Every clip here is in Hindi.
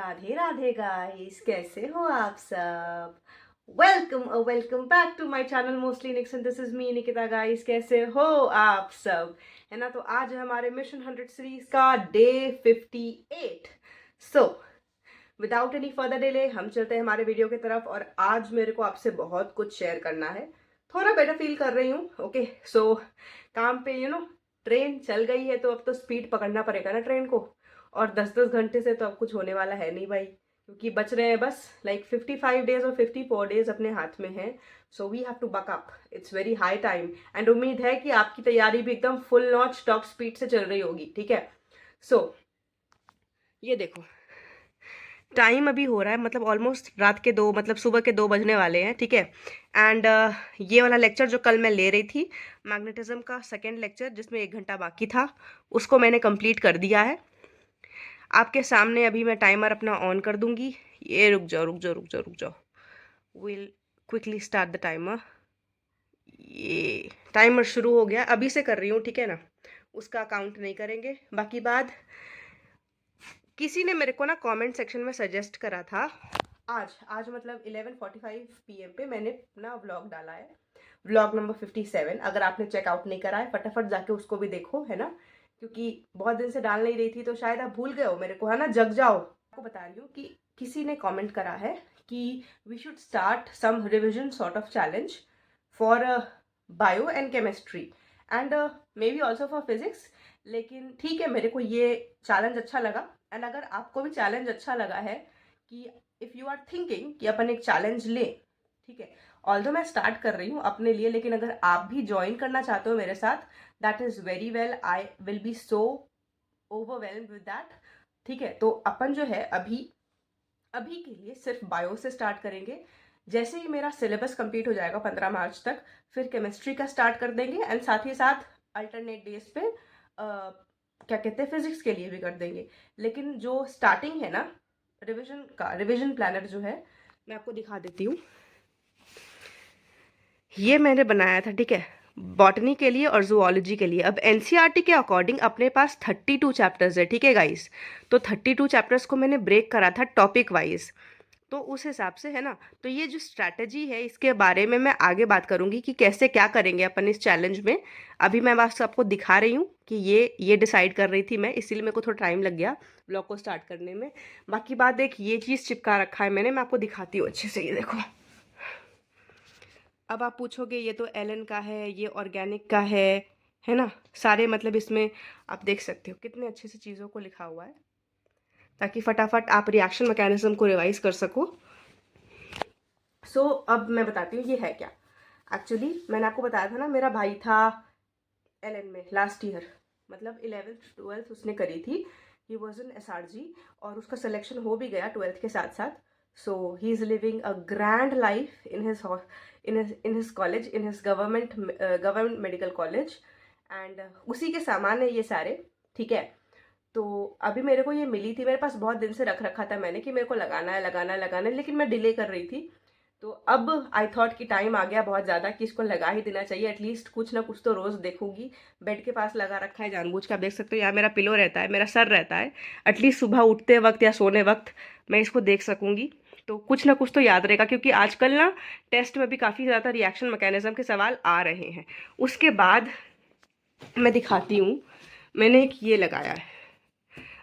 राधे राधे गाइस, कैसे हो आप सब। Welcome back to my channel mostly Nixon. This is me Nikita guys. कैसे हो आप सब, है ना। तो आज है हमारे मिशन 100 सीरीज का day 58। So without any further delay हम चलते हैं हमारे वीडियो की तरफ। और आज मेरे को आपसे बहुत कुछ शेयर करना है। थोड़ा बेटर फील कर रही हूँ। ओके सो काम पे ट्रेन चल गई है तो अब तो स्पीड पकड़ना पड़ेगा ना ट्रेन को। और 10-10 घंटे से तो अब कुछ होने वाला है नहीं भाई, क्योंकि बच रहे हैं बस लाइक 55 डेज और 54 डेज अपने हाथ में हैं। So we have to buck up, it's very high time. And उम्मीद है कि आपकी तैयारी भी एकदम फुल नॉच टॉप स्पीड से चल रही होगी, ठीक है। सो ये देखो, टाइम अभी हो रहा है मतलब ऑलमोस्ट रात के 2 मतलब सुबह के 2 बजने वाले हैं, ठीक है। एंड ये वाला लेक्चर जो कल मैं ले रही थी, मैग्नेटिज्म का सेकेंड लेक्चर जिसमें 1 घंटा बाकी था, उसको मैंने कंप्लीट कर दिया है। आपके सामने अभी मैं टाइमर अपना ऑन कर दूंगी। ये रुक जाओ रुक जाओ रुक जाओ रुक जाओ, will quickly start the timer. ये टाइमर शुरू हो गया, अभी से कर रही हूँ, ठीक है ना। उसका काउंट नहीं करेंगे। बाकी बात, किसी ने मेरे को ना कमेंट सेक्शन में सजेस्ट करा था, आज आज मतलब 11:45 PM पे मैंने अपना व्लॉग डाला है, व्लॉग नंबर 57। अगर आपने चेकआउट नहीं करा है फटाफट जाके उसको भी देखो, है ना। क्योंकि बहुत दिन से डाल नहीं रही थी तो शायद आप भूल गए हो मेरे को, है ना। जग जाओ। आपको बता रही हूँ कि किसी ने कमेंट करा है कि we should start some revision sort of challenge for bio and chemistry and maybe also for physics. लेकिन ठीक है, मेरे को ये चैलेंज अच्छा लगा। एंड अगर आपको भी चैलेंज अच्छा लगा है कि इफ़ यू आर थिंकिंग कि अपन एक चैलेंज लें, ठीक है। ऑल्दो मैं स्टार्ट कर रही हूँ अपने लिए, लेकिन अगर आप भी ज्वाइन करना चाहते हो मेरे साथ, that is very well, I will be so overwhelmed with that, ठीक है। तो अपन जो है अभी अभी के लिए सिर्फ बायो से स्टार्ट करेंगे। जैसे ही मेरा सिलेबस कंप्लीट हो जाएगा 15 मार्च तक, फिर केमिस्ट्री का स्टार्ट कर देंगे। एंड साथ ही साथ अल्टरनेट डेज पे क्या कहते हैं, फिजिक्स के लिए भी कर देंगे। लेकिन जो स्टार्टिंग है ना रिविजन का, रिविजन प्लानर जो है, मैं आपको दिखा देती हूँ। ये मैंने बनाया था, ठीक है, बॉटनी के लिए और जूलॉजी के लिए। अब एनसीईआरटी के अकॉर्डिंग अपने पास 32 चैप्टर्स है, ठीक है गाइस। तो 32 चैप्टर्स को मैंने ब्रेक करा था टॉपिक वाइज, तो उस हिसाब से, है ना। तो ये जो स्ट्रैटेजी है इसके बारे में मैं आगे बात करूंगी कि कैसे क्या करेंगे अपन इस चैलेंज में। अभी मैं बस आपको दिखा रही हूँ कि ये डिसाइड कर रही थी मैं, इसीलिए मेरे को थोड़ा टाइम लग गया ब्लॉग को स्टार्ट करने में। बाकी बात, देख ये चीज़ चिपका रखा है मैंने, मैं आपको दिखाती हूँ अच्छे से। ये देखो, अब आप पूछोगे ये तो एलन का है, ये ऑर्गेनिक का है ना। सारे मतलब इसमें आप देख सकते हो कितने अच्छे से चीज़ों को लिखा हुआ है, ताकि फटाफट आप रिएक्शन मैकेनिज्म को रिवाइज कर सको। अब मैं बताती हूँ ये है क्या। एक्चुअली मैंने आपको बताया था ना, मेरा भाई था एलएन में लास्ट ईयर, मतलब 11th-12th उसने करी थी। ही वॉज इन SRG और उसका सिलेक्शन हो भी गया 12th के साथ साथ। So he is living a grand life in his college, in his government medical college. And उसी के सामान है ये सारे, ठीक है। तो अभी मेरे को ये मिली थी, मेरे पास बहुत दिन से रख रखा था मैंने कि मेरे को लगाना है लगाना है लगाना है, लेकिन मैं डिले कर रही थी। तो अब आई थॉट कि टाइम आ गया बहुत ज़्यादा कि इसको लगा ही देना चाहिए। एटलीस्ट कुछ ना कुछ तो रोज़ देखूंगी। बेड के पास लगा रखा है जानबूझ के, आप देख सकते हो यहाँ मेरा पिलो रहता है, मेरा सर रहता है। एटलीस्ट सुबह उठते वक्त या सोने वक्त मैं इसको देख सकूंगी, तो कुछ ना कुछ तो याद रहेगा। क्योंकि आजकल ना टेस्ट में भी काफ़ी ज़्यादा रिएक्शन मैकेनिज्म के सवाल आ रहे हैं। उसके बाद मैं दिखाती हूँ, मैंने एक ये लगाया है।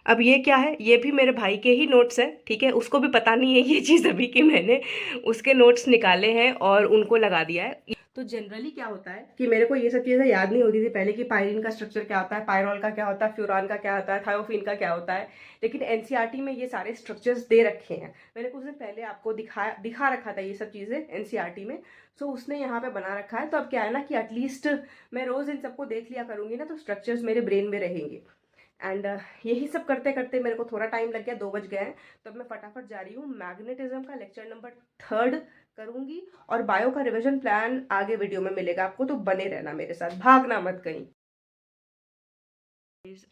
अब ये क्या है, ये भी मेरे भाई के ही नोट्स है, ठीक है। उसको भी पता नहीं है ये चीज़ अभी कि मैंने उसके नोट्स निकाले हैं और उनको लगा दिया है। तो जनरली क्या होता है कि मेरे को ये सब चीज़ें याद नहीं होती थी पहले कि पायरीन का स्ट्रक्चर क्या होता है, पायरोल का क्या होता है, फ्यूरान का क्या होता है, थायोफिन का क्या होता है। लेकिन एनसीईआरटी में ये सारे स्ट्रक्चर्स दे रखे हैं। मैंने कुछ दिन पहले आपको दिखा रखा था ये सब चीज़ें एनसीईआरटी में। सो उसने यहाँ पे बना रखा है। तो अब क्या है ना कि एटलीस्ट मैं रोज़ इन सबको देख लिया करूँगी ना, तो स्ट्रक्चर्स मेरे ब्रेन में रहेंगे। एंड यही सब करते करते मेरे को थोड़ा टाइम लग गया, 2 बज गए हैं। तो अब मैं फटाफट जा रही हूँ, मैग्नेटिज्म का लेक्चर नंबर 3 करूंगी। और बायो का रिवीजन प्लान आगे वीडियो में मिलेगा आपको, तो बने रहना मेरे साथ, भागना मत कहीं।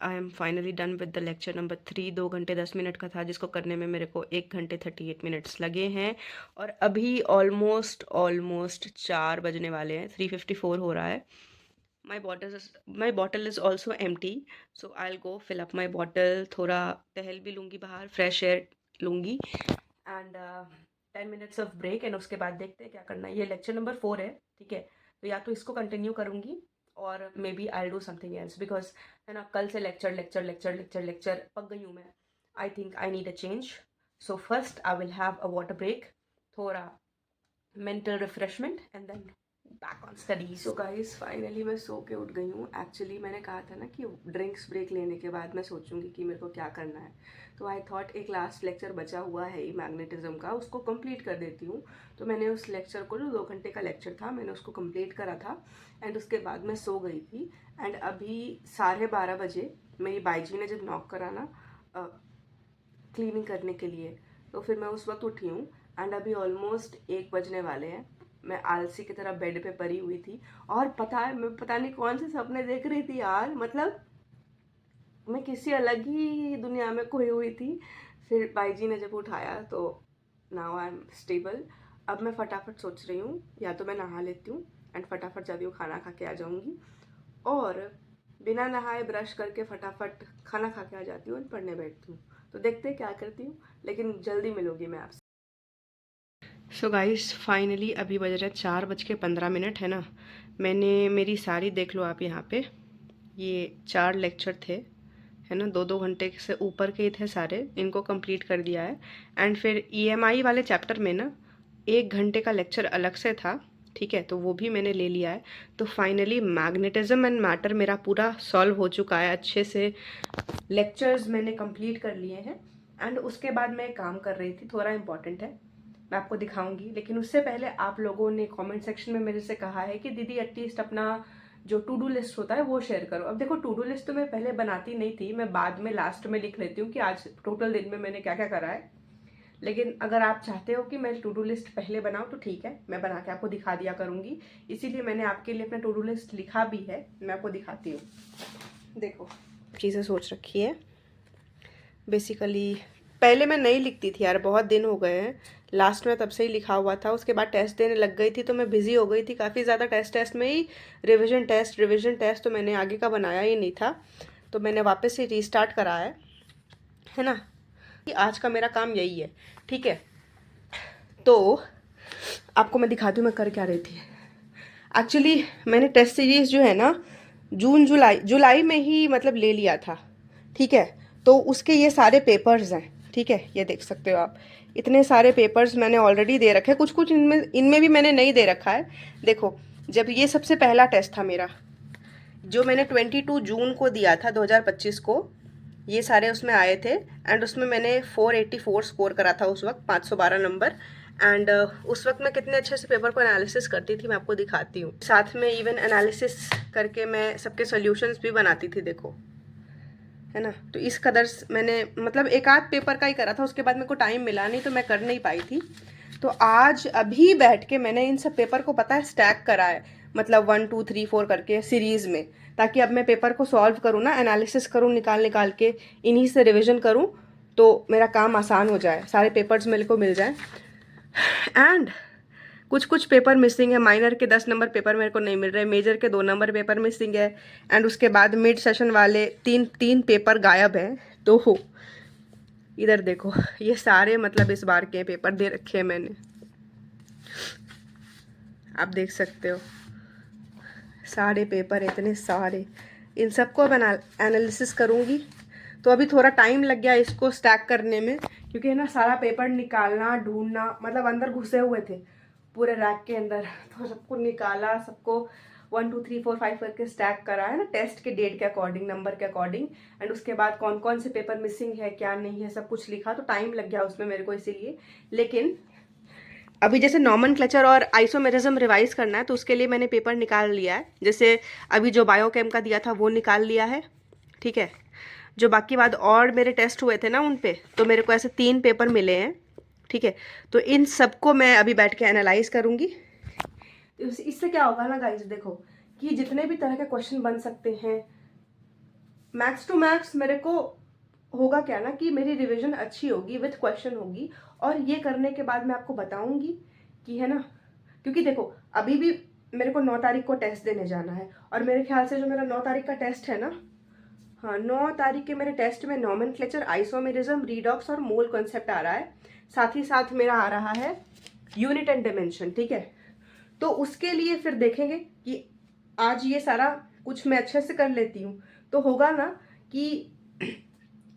I am finally done with the lecture number 3। 2 घंटे 10 मिनट का था, जिसको करने में मेरे को 1 घंटे 38 मिनट्स लगे हैं। और अभी ऑलमोस्ट ऑलमोस्ट 4 बजने वाले हैं, 3:54 हो रहा है। My bottle is also empty, so I'll go fill up my bottle। थोड़ा टहल भी लूँगी बाहर, फ्रेश एयर लूँगी and 10 minutes of break and उसके बाद देखते हैं क्या करना है। ये लेक्चर नंबर 4 है, ठीक है, तो या तो इसको कंटिन्यू करूँगी और maybe I do something else, because है ना कल से lecture lecture lecture lecture lecture पक गई हूँ मैं। I think I need a change, so first I will have a water break, थोड़ा mental refreshment and then back on study. So guys finally मैं सो के उठ गई हूँ। एक्चुअली मैंने कहा था ना कि ड्रिंक्स ब्रेक लेने के बाद मैं सोचूंगी कि मेरे को क्या करना है, तो आई थॉट एक लास्ट लेक्चर बचा हुआ है ही मैग्नेटिज्म का, उसको कंप्लीट कर देती हूँ। तो मैंने उस लेक्चर को, जो 2 घंटे का लेक्चर था, मैंने उसको कंप्लीट करा था एंड उसके बाद मैं सो गई थी। एंड अभी 12:30 बजे मेरी बाईजी ने जब नॉक करा ना क्लीनिंग करने के लिए, तो फिर मैं उस वक्त उठी हूँ एंड अभी ऑलमोस्ट 1 बजने वाले हैं। मैं आलसी की तरह बेड पे पड़ी हुई थी और पता है मैं पता नहीं कौन से सपने देख रही थी यार, मतलब मैं किसी अलग ही दुनिया में खोई हुई थी। फिर बाईजी ने जब उठाया तो नाउ आई एम स्टेबल। अब मैं फटाफट सोच रही हूँ या तो मैं नहा लेती हूँ एंड फटाफट जाती हूँ खाना खा के आ जाऊँगी, और बिना नहाए ब्रश करके फटाफट खाना खा के आ जाती हूँ और पढ़ने बैठती हूँ। तो देखते हैं क्या करती हूँ, लेकिन जल्दी मिलूंगी मैं आपसे। सो गाइस फाइनली अभी बज रहे 4:15 है ना। मैंने मेरी सारी देख लो आप यहाँ पे, ये 4 लेक्चर थे है ना, 2-2 घंटे से ऊपर के ही थे सारे, इनको कंप्लीट कर दिया है। एंड फिर ईएमआई वाले चैप्टर में ना 1 घंटे का लेक्चर अलग से था, ठीक है, तो वो भी मैंने ले लिया है। तो फाइनली मैग्नेटिज्म एंड मैटर मेरा पूरा सॉल्व हो चुका है, अच्छे से लेक्चर्स मैंने कंप्लीट कर लिए हैं। एंड उसके बाद मैं काम कर रही थी, थोड़ा इंपॉर्टेंट है, मैं आपको दिखाऊंगी। लेकिन उससे पहले आप लोगों ने कमेंट सेक्शन में मेरे से कहा है कि दीदी एटलीस्ट अपना जो टू डू लिस्ट होता है वो शेयर करो। अब देखो टू डू लिस्ट तो मैं पहले बनाती नहीं थी, मैं बाद में लास्ट में लिख लेती हूँ कि आज टोटल दिन में मैंने क्या क्या करा है। लेकिन अगर आप चाहते हो कि मैं टू डू लिस्ट पहले बनाऊँ तो ठीक है, मैं बना के आपको दिखा दिया करूँगी। इसीलिए मैंने आपके लिए अपना टू डू लिस्ट लिखा भी है, मैं आपको दिखाती हूँ। देखो चीज़ें सोच रखी है बेसिकली। पहले मैं नहीं लिखती थी यार, बहुत दिन हो गए हैं, लास्ट में तब से ही लिखा हुआ था। उसके बाद टेस्ट देने लग गई थी तो मैं बिज़ी हो गई थी काफ़ी ज़्यादा, टेस्ट में ही रिविज़न टेस्ट, तो मैंने आगे का बनाया ही नहीं था, तो मैंने वापस से रीस्टार्ट करा है ना। कि आज का मेरा काम यही है, ठीक है। तो आपको मैं दिखाती हूँ मैं कर क्या रही थी। एक्चुअली मैंने टेस्ट सीरीज़ जो है ना जुलाई में ही मतलब ले लिया था, ठीक है। तो उसके ये सारे पेपर्स हैं, ठीक है, ये देख सकते हो आप, इतने सारे पेपर्स मैंने ऑलरेडी दे रखे हैं, कुछ कुछ इनमें भी मैंने नहीं दे रखा है। देखो जब ये सबसे पहला टेस्ट था मेरा, जो मैंने 22 जून को दिया था 2025 को, ये सारे उसमें आए थे एंड उसमें मैंने 484 स्कोर करा था उस वक्त, 512 नंबर। एंड उस वक्त मैं कितने अच्छे से पेपर को एनालिसिस करती थी, मैं आपको दिखाती हूँ। साथ में इवन एनालिसिस करके मैं सबके सॉल्यूशंस भी बनाती थी, देखो है ना। तो इस कदर मैंने मतलब एक आध पेपर का ही करा था, उसके बाद मेरे को टाइम मिला नहीं तो मैं कर नहीं पाई थी। तो आज अभी बैठ के मैंने इन सब पेपर को पता है स्टैक करा है, मतलब 1 2 3 4 करके सीरीज़ में, ताकि अब मैं पेपर को सॉल्व करूँ ना, एनालिसिस करूँ निकाल निकाल के, इन्हीं से रिविज़न करूँ तो मेरा काम आसान हो जाए, सारे पेपर्स मेरे को मिल जाए। एंड कुछ कुछ पेपर मिसिंग है, माइनर के 10 नंबर पेपर मेरे को नहीं मिल रहे, मेजर के 2 नंबर पेपर मिसिंग है। एंड उसके बाद मिड सेशन वाले तीन पेपर गायब हैं। तो इधर देखो ये सारे मतलब इस बार के पेपर दे रखे हैं मैंने, आप देख सकते हो सारे पेपर, इतने सारे, इन सबको मैं एनालिसिस करूँगी। तो अभी थोड़ा टाइम लग गया इसको स्टैक करने में, क्योंकि है ना सारा पेपर निकालना ढूंढना, मतलब अंदर घुसे हुए थे पूरे रैक के अंदर, तो सबको निकाला, सबको 1 2 3 4 5 करके स्टैक करा है ना, टेस्ट के डेट के अकॉर्डिंग, नंबर के अकॉर्डिंग। एंड उसके बाद कौन कौन से पेपर मिसिंग है क्या नहीं है सब कुछ लिखा, तो टाइम लग गया उसमें मेरे को इसीलिए। लेकिन अभी जैसे नॉमेनक्लेचर और आइसोमेरिज्म रिवाइज करना है तो उसके लिए मैंने पेपर निकाल लिया है। जैसे अभी जो बायोकेम का दिया था वो निकाल लिया है, ठीक है। जो बाकी बाद और मेरे टेस्ट हुए थे ना उन पे, तो मेरे को ऐसे 3 पेपर मिले हैं, ठीक है। तो इन सबको मैं अभी बैठ के एनालाइज करूँगी। इससे क्या होगा ना गाइस, देखो कि जितने भी तरह के क्वेश्चन बन सकते हैं, मैक्स टू मैक्स मेरे को होगा क्या ना कि मेरी रिवीजन अच्छी होगी, विथ क्वेश्चन होगी। और ये करने के बाद मैं आपको बताऊंगी कि है ना, क्योंकि देखो अभी भी मेरे को 9 तारीख को टेस्ट देने जाना है, और मेरे ख्याल से जो मेरा 9 तारीख का टेस्ट है ना, हाँ, 9 तारीख के मेरे टेस्ट में नॉमेनक्लेचर, आइसोमेरिज्म, रीडॉक्स और मोल कॉन्सेप्ट आ रहा है। साथ ही साथ मेरा आ रहा है यूनिट एंड डायमेंशन, ठीक है। तो उसके लिए फिर देखेंगे कि आज ये सारा कुछ मैं अच्छे से कर लेती हूँ तो होगा ना कि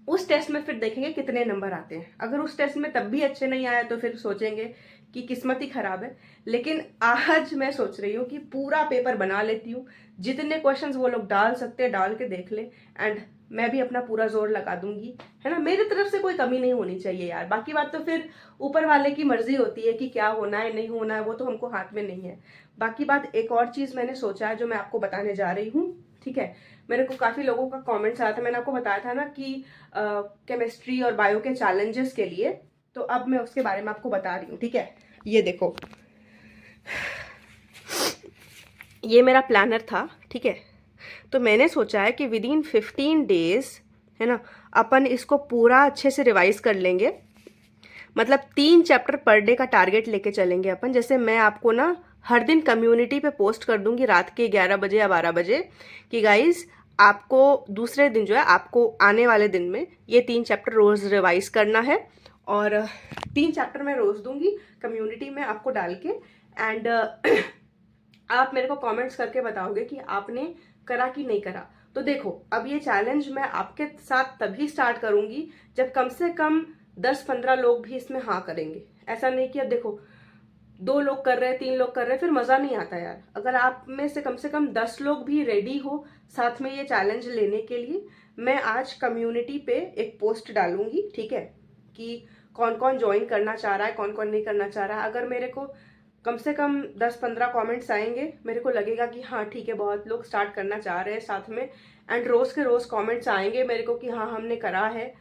उस टेस्ट में फिर देखेंगे कितने नंबर आते हैं। अगर उस टेस्ट में तब भी अच्छे नहीं आए तो फिर सोचेंगे कि किस्मत ही खराब है। लेकिन आज मैं सोच रही हूँ कि पूरा पेपर बना लेती हूँ, जितने क्वेश्चंस वो लोग डाल सकते हैं डाल के देख ले, एंड मैं भी अपना पूरा जोर लगा दूंगी, है ना। मेरी तरफ से कोई कमी नहीं होनी चाहिए यार। बाकी बात तो फिर ऊपर वाले की मर्जी होती है कि क्या होना है नहीं होना है, वो तो हमको हाथ में नहीं है। बाकी बात, एक और चीज मैंने सोचा है जो मैं आपको बताने जा रही हूँ, ठीक है। मेरे को काफी लोगों का कमेंट्स आया था, मैंने आपको बताया था ना कि केमिस्ट्री और बायो के चैलेंजेस के लिए, तो अब मैं उसके बारे में आपको बता रही हूँ, ठीक है। ये देखो, ये मेरा प्लानर था, ठीक है। तो मैंने सोचा है कि विद इन 15 डेज, है ना, अपन इसको पूरा अच्छे से रिवाइज कर लेंगे। मतलब 3 चैप्टर पर डे का टारगेट लेके चलेंगे अपन। जैसे मैं आपको ना हर दिन कम्युनिटी पे पोस्ट कर दूंगी रात के 11 बजे या 12 बजे कि गाइज आपको दूसरे दिन जो है, आपको आने वाले दिन में ये 3 चैप्टर रोज रिवाइज करना है। और 3 चैप्टर मैं रोज दूंगी कम्युनिटी में आपको डाल के, एंड आप मेरे को कमेंट्स करके बताओगे कि आपने करा कि नहीं करा। तो देखो, अब ये चैलेंज मैं आपके साथ तभी स्टार्ट करूंगी जब कम से कम 10-15 लोग भी इसमें हाँ करेंगे। ऐसा नहीं कि अब देखो 2 लोग कर रहे हैं, 3 लोग कर रहे हैं, फिर मजा नहीं आता यार। अगर आप में से कम 10 लोग भी रेडी हो साथ में ये चैलेंज लेने के लिए, मैं आज कम्युनिटी पे एक पोस्ट डालूंगी, ठीक है, कि कौन कौन ज्वाइन करना चाह रहा है, कौन कौन नहीं करना चाह रहा है। अगर मेरे को कम से कम 10-15 कमेंट्स आएंगे, मेरे को लगेगा कि हाँ ठीक है, बहुत लोग स्टार्ट करना चाह रहे हैं साथ में, एंड रोज के रोज कमेंट्स आएंगे मेरे को कि हाँ हमने करा है,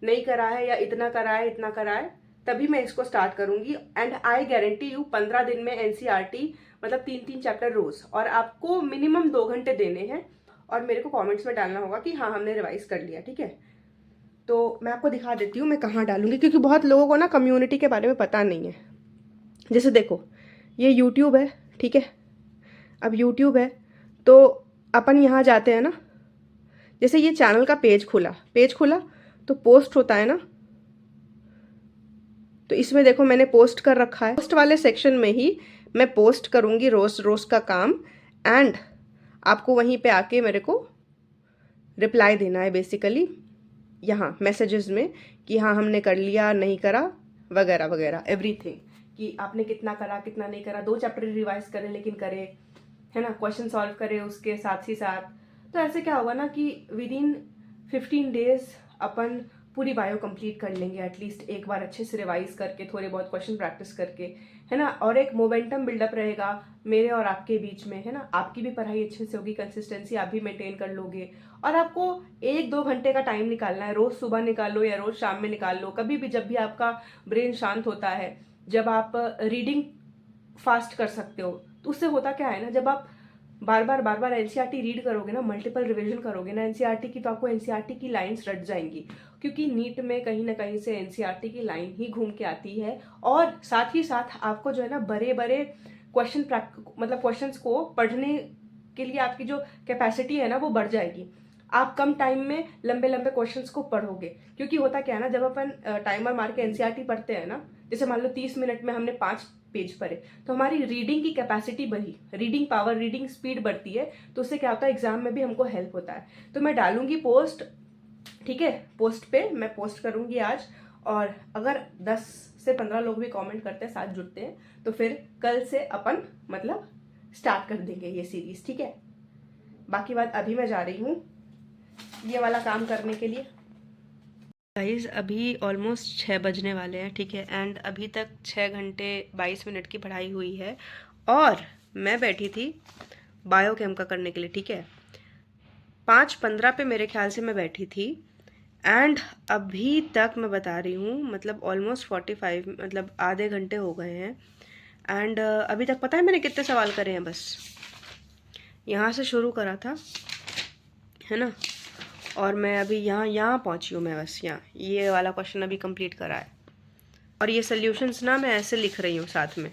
नहीं करा है, या इतना करा है, इतना करा है, तभी मैं इसको स्टार्ट करूंगी। एंड आई गारंटी यू 15 दिन में एनसीईआरटी, मतलब 3-3 चैप्टर रोज, और आपको मिनिमम 2 घंटे देने हैं, और मेरे को कमेंट्स में डालना होगा कि हाँ हमने रिवाइज कर लिया, ठीक है। तो मैं आपको दिखा देती हूँ मैं कहाँ डालूंगी, क्योंकि बहुत लोगों को ना कम्युनिटी के बारे में पता नहीं है। जैसे देखो, ये यूट्यूब है, ठीक है। अब यूट्यूब है तो अपन यहाँ जाते हैं ना, जैसे ये चैनल का पेज खुला तो पोस्ट होता है ना, तो इसमें देखो मैंने पोस्ट कर रखा है। पोस्ट वाले सेक्शन में ही मैं पोस्ट करूँगी रोज रोज का काम, एंड आपको वहीं पे आके मेरे को रिप्लाई देना है बेसिकली यहाँ मैसेजेस में कि हाँ हमने कर लिया, नहीं करा, वगैरह वगैरह एवरीथिंग, कि आपने कितना करा कितना नहीं करा। 2 चैप्टर रिवाइज करे लेकिन करे, है ना, क्वेश्चन सॉल्व करे उसके साथ ही साथ। तो ऐसे क्या होगा ना कि विद इन 15 डेज अपन पूरी बायो कंप्लीट कर लेंगे, एटलीस्ट एक बार अच्छे से रिवाइज करके, थोड़े बहुत क्वेश्चन प्रैक्टिस करके, है ना। और एक मोमेंटम बिल्डअप रहेगा मेरे और आपके बीच में, है ना। आपकी भी पढ़ाई अच्छे से होगी, कंसिस्टेंसी आप भी मेंटेन कर लोगे। और आपको 1-2 घंटे का टाइम निकालना है, रोज सुबह निकाल लो या रोज शाम में निकाल लो, कभी भी जब भी आपका ब्रेन शांत होता है, जब आप रीडिंग फास्ट कर सकते हो। तो उससे होता क्या है ना, जब आप बार बार एनसीईआरटी रीड करोगे ना, मल्टीपल रिवीजन करोगे ना एनसीईआरटी की, तो आपको एनसीईआरटी की लाइंस रट जाएंगी, क्योंकि नीट में कहीं ना कहीं से एनसीईआरटी की लाइन ही घूम के आती है। और साथ ही साथ आपको जो है ना बड़े बड़े क्वेश्चन, मतलब क्वेश्चंस को पढ़ने के लिए आपकी जो कैपेसिटी है ना वो बढ़ जाएगी। आप कम टाइम में लंबे लंबे क्वेश्चंस को पढ़ोगे। क्योंकि होता क्या है ना, जब अपन टाइमर मार के एनसीईआरटी पढ़ते हैं ना, जैसे मान लो 30 मिनट में हमने 5 पेज पढ़े, तो हमारी रीडिंग की कैपेसिटी बढ़ी, रीडिंग पावर, रीडिंग स्पीड बढ़ती है। तो उससे क्या होता है, एग्जाम में भी हमको हेल्प होता है। तो मैं डालूंगी पोस्ट, ठीक है, पोस्ट पे मैं पोस्ट करूंगी आज। और अगर 10 से 15 लोग भी कमेंट करते हैं, साथ जुड़ते हैं, तो फिर कल से अपन मतलब स्टार्ट कर देंगे ये सीरीज, ठीक है। बाकी बात, अभी मैं जा रही हूँ ये वाला काम करने के लिए। गाइज अभी ऑलमोस्ट 6 बजने वाले हैं, ठीक है। एंड अभी तक 6 घंटे 22 मिनट की पढ़ाई हुई है, और मैं बैठी थी बायोकेम का करने के लिए, ठीक है। 5:15 पे मेरे ख्याल से मैं बैठी थी, एंड अभी तक मैं बता रही हूँ मतलब ऑलमोस्ट 45, मतलब आधे घंटे हो गए हैं। एंड अभी तक पता है मैंने कितने सवाल करे हैं, बस यहाँ से शुरू करा था, है ना, और मैं अभी यहाँ पहुँची हूँ। मैं बस यहाँ ये वाला क्वेश्चन अभी कंप्लीट करा है, और ये सॉल्यूशंस ना मैं ऐसे लिख रही हूँ साथ में,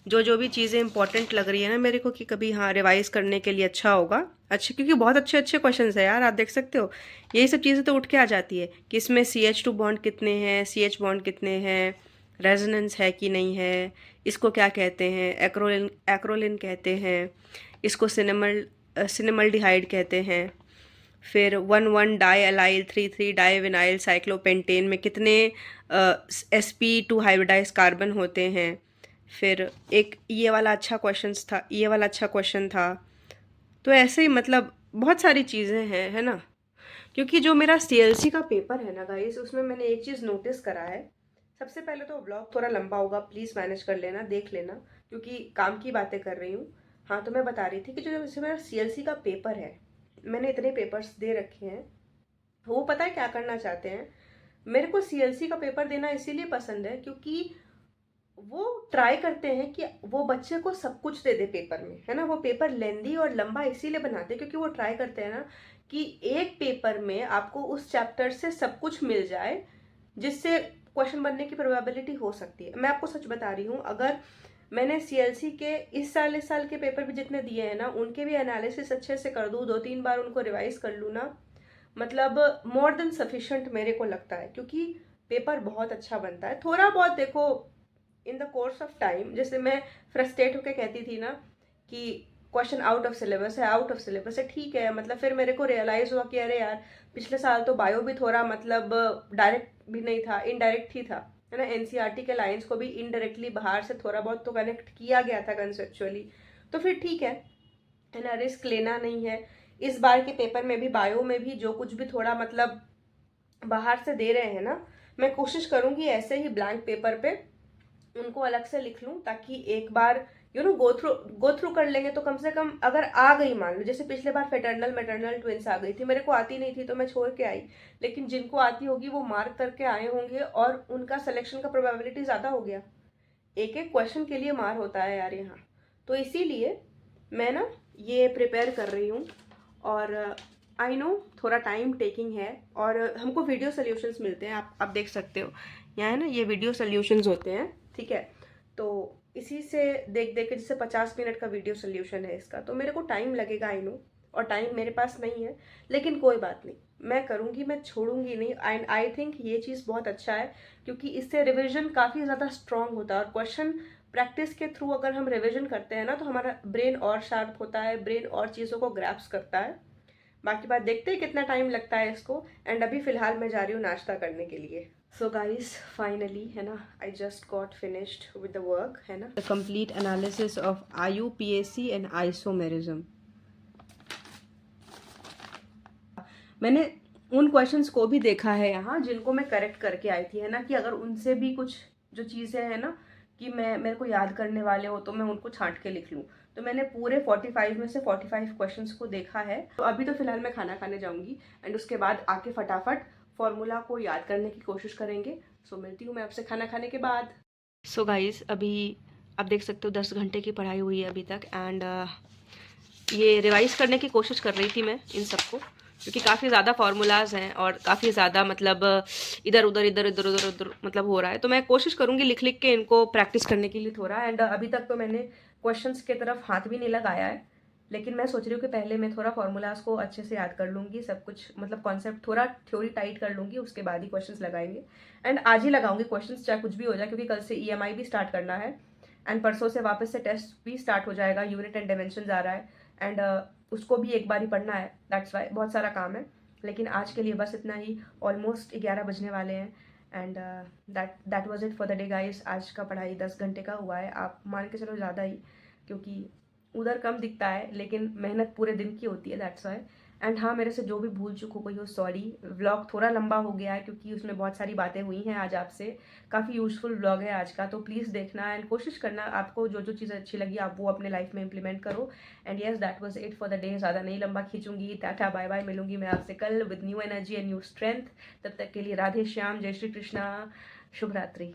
जो जो भी चीज़ें इंपॉर्टेंट लग रही है ना मेरे को कि कभी हाँ रिवाइज करने के लिए अच्छा होगा, अच्छे, क्योंकि बहुत अच्छे अच्छे क्वेश्चन है यार, आप देख सकते हो। यही सब चीज़ें तो उठ के आ जाती है कि इसमें CH2 बॉन्ड कितने हैं, CH बॉन्ड कितने हैं, रेजोनेंस है कि नहीं है, इसको क्या कहते हैं, एक्रोलिन एक्रोलिन कहते हैं, इसको सिनेमल्डिहाइड कहते हैं। फिर 1,1-डाई-अलाइल 3,3-डाई-विनाइल साइक्लोपेंटेन में कितने sp2 हाइब्रिडाइज कार्बन होते हैं। फिर एक ये वाला अच्छा क्वेश्चन था। तो ऐसे ही मतलब बहुत सारी चीज़ें हैं, है ना। क्योंकि जो मेरा CLC का पेपर है ना गाइस, उसमें मैंने एक चीज़ नोटिस करा है। सबसे पहले तो ब्लॉग थोड़ा लंबा होगा, प्लीज़ मैनेज कर लेना, देख लेना, क्योंकि काम की बातें कर रही हूँ। हाँ, तो मैं बता रही थी कि जो जैसे मेरा CLC का पेपर है, मैंने इतने पेपर्स दे रखे हैं। वो पता है क्या करना चाहते हैं, मेरे को CLC का पेपर देना इसीलिए पसंद है क्योंकि वो ट्राई करते हैं कि वो बच्चे को सब कुछ दे दे पेपर में, है ना। वो पेपर लेंदी और लंबा इसीलिए बनाते हैं क्योंकि वो ट्राई करते हैं ना कि एक पेपर में आपको उस चैप्टर से सब कुछ मिल जाए, जिससे क्वेश्चन बनने की प्रोबेबिलिटी हो सकती है। मैं आपको सच बता रही हूँ, अगर मैंने CLC के इस साल के पेपर भी जितने दिए हैं ना, उनके भी एनालिसिस अच्छे से कर दूँ, 2-3 बार उनको रिवाइज कर लूँ ना, मतलब मोर देन सफिशेंट मेरे को लगता है, क्योंकि पेपर बहुत अच्छा बनता है। थोड़ा बहुत देखो in the course of time, जैसे मैं फ्रस्ट्रेट होकर कहती थी ना कि क्वेश्चन आउट ऑफ सिलेबस है, ठीक है, मतलब फिर मेरे को रियलाइज हुआ कि अरे यार, पिछले साल तो बायो भी थोड़ा मतलब डायरेक्ट भी नहीं था, इनडायरेक्ट ही था, है ना। NCERT के लाइंस को भी इनडायरेक्टली बाहर से थोड़ा बहुत तो कनेक्ट किया गया था कंसेप्चुअली, तो फिर ठीक है ना, रिस्क लेना नहीं है। इस बार के पेपर में भी, बायो में भी जो कुछ भी थोड़ा मतलब बाहर से दे रहे हैं ना, मैं कोशिश करूंगी ऐसे ही ब्लैंक पेपर पे उनको अलग से लिख लूं, ताकि एक बार गो थ्रू कर लेंगे तो कम से कम अगर आ गई, मान लो जैसे पिछले बार फेटर्नल मैटरनल ट्विंस आ गई थी, मेरे को आती नहीं थी तो मैं छोड़ के आई, लेकिन जिनको आती होगी वो मार्क करके आए होंगे और उनका सिलेक्शन का प्रोबेबिलिटी ज़्यादा हो गया। एक एक क्वेश्चन के लिए मार होता है यार यहाँ, तो इसीलिए मैं ना ये प्रिपेयर कर रही हूँ। और आई नो थोड़ा टाइम टेकिंग है, और हमको वीडियो सोल्यूशंस मिलते हैं, आप देख सकते हो यहाँ, है ना, ये वीडियो सोल्यूशंस होते हैं, ठीक है। तो इसी से देख देख के, जैसे 50 मिनट का वीडियो सोल्यूशन है इसका, तो मेरे को टाइम लगेगा, आई नो, और टाइम मेरे पास नहीं है, लेकिन कोई बात नहीं, मैं करूँगी, मैं छोड़ूंगी नहीं। एंड आई थिंक ये चीज़ बहुत अच्छा है, क्योंकि इससे रिविजन काफ़ी ज़्यादा स्ट्रांग होता है, और क्वेश्चन प्रैक्टिस के थ्रू अगर हम रिविजन करते हैं ना, तो हमारा ब्रेन और शार्प होता है, ब्रेन और चीज़ों को ग्रैप्स करता है। बाकी बात देखते हैं कितना टाइम लगता है इसको। एंड अभी फ़िलहाल मैं जा रही हूँ नाश्ता करने के लिए। सो गाइज फाइनली, है ना, I just got finished with the work, है ना, the complete analysis of IUPAC and isomerism. मैंने उन क्वेश्चंस को भी देखा है यहाँ जिनको मैं करेक्ट करके आई थी, है ना, कि अगर उनसे भी कुछ जो चीज़ें हैं ना कि मेरे को याद करने वाले हो तो मैं उनको छांट के लिख लूँ। तो मैंने पूरे 45 में से 45 क्वेश्चंस को देखा है। तो अभी तो फिलहाल मैं खाना खाने जाऊंगी, एंड उसके बाद आके फटाफट फॉर्मूला को याद करने की कोशिश करेंगे। सो मिलती हूँ मैं आपसे खाना खाने के बाद। सो गाइज अभी आप देख सकते हो 10 घंटे की पढ़ाई हुई है अभी तक, एंड ये रिवाइज करने की कोशिश कर रही थी मैं इन सबको, क्योंकि काफ़ी ज़्यादा फार्मूलाज हैं और काफ़ी ज़्यादा मतलब इधर उधर मतलब हो रहा है। तो मैं कोशिश करूँगी लिख लिख के इनको प्रैक्टिस करने के लिए थोड़ा। एंड अभी तक तो मैंने क्वेश्चंस की तरफ हाथ भी नहीं लगाया है, लेकिन मैं सोच रही हूँ कि पहले मैं थोड़ा फार्मूलाज को अच्छे से याद कर लूँगी, सब कुछ मतलब कॉन्सेप्ट थोड़ा थ्योरी टाइट कर लूँगी, उसके बाद ही क्वेश्चंस लगाएंगे। एंड आज ही लगाऊंगी क्वेश्चंस, चाहे कुछ भी हो जाए, क्योंकि कल से EMI भी स्टार्ट करना है, एंड परसों से वापस से टेस्ट भी स्टार्ट हो जाएगा, यूनिट एंड डायमेंशन आ रहा है, एंड उसको भी एक बार ही पढ़ना है, दैट्स वाई बहुत सारा काम है। लेकिन आज के लिए बस इतना ही, ऑलमोस्ट 11 बजने वाले हैं, and that was it for the day guys. आज का पढ़ाई 10 घंटे का हुआ है, आप मान के चलो ज़्यादा ही, क्योंकि उधर कम दिखता है लेकिन मेहनत पूरे दिन की होती है, दैट्स वाई। एंड हाँ, मेरे से जो भी भूल चूक हो गई हो सॉरी। व्लॉग थोड़ा लंबा हो गया है क्योंकि उसमें बहुत सारी बातें हुई हैं आज आपसे, काफ़ी यूजफुल व्लॉग है आज का, तो प्लीज़ देखना एंड कोशिश करना आपको जो जो चीज़ अच्छी लगी आप वो अपने लाइफ में इंप्लीमेंट करो। And yes, that was it for the day. ज़्यादा नहीं लंबा खींचूंगी, टाटा बाय बाय, मिलूंगी मैं आपसे कल with new energy and new strength. तब तक के लिए राधे श्याम, जय श्री कृष्णा, शुभ रात्रि।